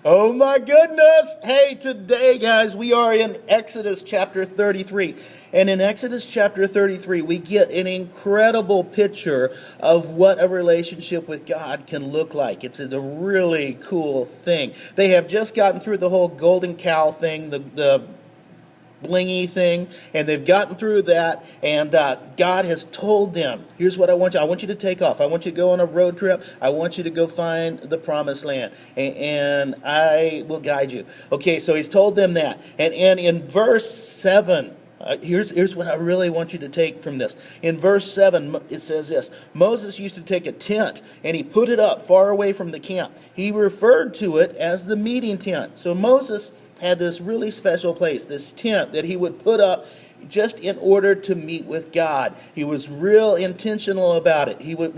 Oh my goodness! Hey, today, guys, we are in Exodus chapter 33. And in Exodus chapter 33, we get an incredible picture of what a relationship with God can look like. It's a really cool thing. They have just gotten through the whole golden cow thing, the blingy thing, and they've gotten through that, and God has told them, here's what I want you to take off. I want you to go on a road trip. I want you to go find the promised land, and I will guide you. Okay, so he's told them that, and in verse 7, here's what I really want you to take from this. In verse 7, it says this: Moses used to take a tent, and he put it up far away from the camp. He referred to it as the meeting tent. So Moses had this really special place, this tent that he would put up just in order to meet with God. He was real intentional about it. He would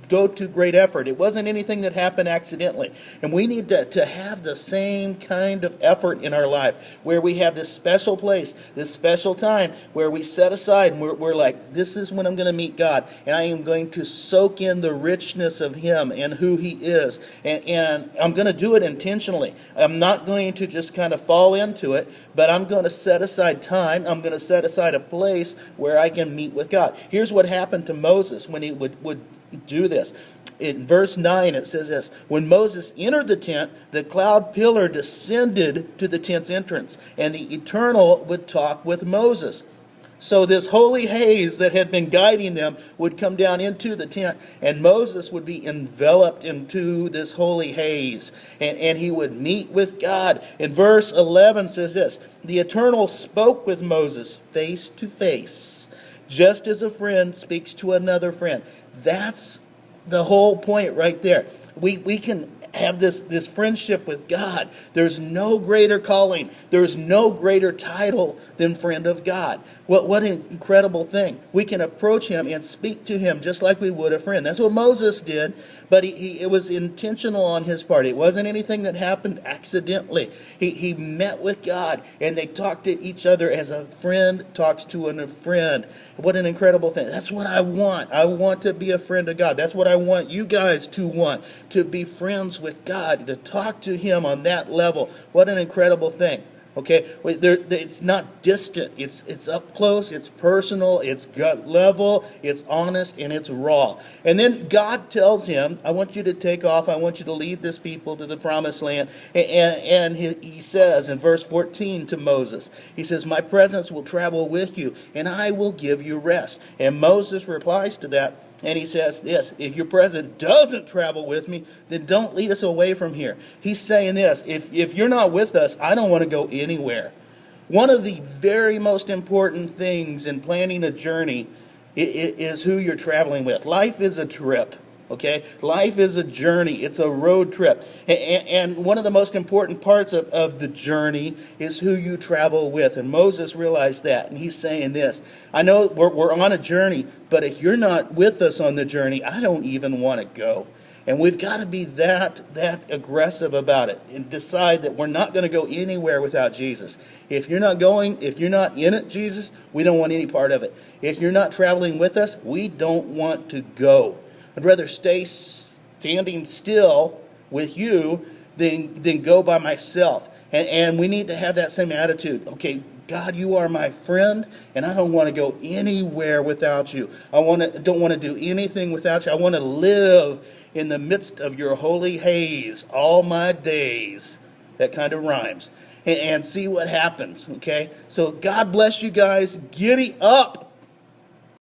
go to great effort. It wasn't anything that happened accidentally. And we need to have the same kind of effort in our life, where we have this special place, this special time, where we set aside and we're like, this is when I'm going to meet God, and I am going to soak in the richness of Him and who He is. And I'm going to do it intentionally. I'm not going to just kind of fall into it, but I'm going to set aside time. I'm going to set aside a place where I can meet with God. Here's what happened to Moses when he would do this. In verse 9 it says this: When Moses entered the tent, the cloud pillar descended to the tent's entrance, and the Eternal would talk with Moses. So this holy haze that had been guiding them would come down into the tent, and Moses would be enveloped into this holy haze, and he would meet with God. And verse 11 says this: The Eternal spoke with Moses face to face, just as a friend speaks to another friend. That's the whole point right there. We can have this friendship with God. There's no greater calling. There's no greater title than friend of God. What an incredible thing. We can approach Him and speak to Him just like we would a friend. That's what Moses did, but it was intentional on his part. It wasn't anything that happened accidentally. He met with God, and they talked to each other as a friend talks to a friend. What an incredible thing. That's what I want. I want to be a friend of God. That's what I want you guys to want, to be friends with God, to talk to Him on that level. What an incredible thing. Okay, it's not distant. It's up close. It's personal. It's gut level. It's honest, and it's raw. And then God tells him, "I want you to take off. I want you to lead this people to the promised land." And he says in verse 14 to Moses, he says, "My presence will travel with you, and I will give you rest." And Moses replies to that, and he says this: if your presence doesn't travel with me, then don't lead us away from here. He's saying this: if you're not with us, I don't want to go anywhere. One of the very most important things in planning a journey is who you're traveling with. Life is a trip. Okay, life is a journey. It's a road trip. And one of the most important parts of the journey is who you travel with. And Moses realized that. And he's saying this: I know we're on a journey, but if you're not with us on the journey, I don't even want to go. And we've got to be that aggressive about it and decide that we're not going to go anywhere without Jesus. If you're not in it, Jesus, we don't want any part of it. If you're not traveling with us, we don't want to go. I'd rather stay standing still with you than go by myself. And we need to have that same attitude. Okay, God, you are my friend, and I don't want to go anywhere without you. Don't want to do anything without you. I want to live in the midst of your holy haze all my days. That kind of rhymes. And see what happens, okay? So God bless you guys. Giddy up.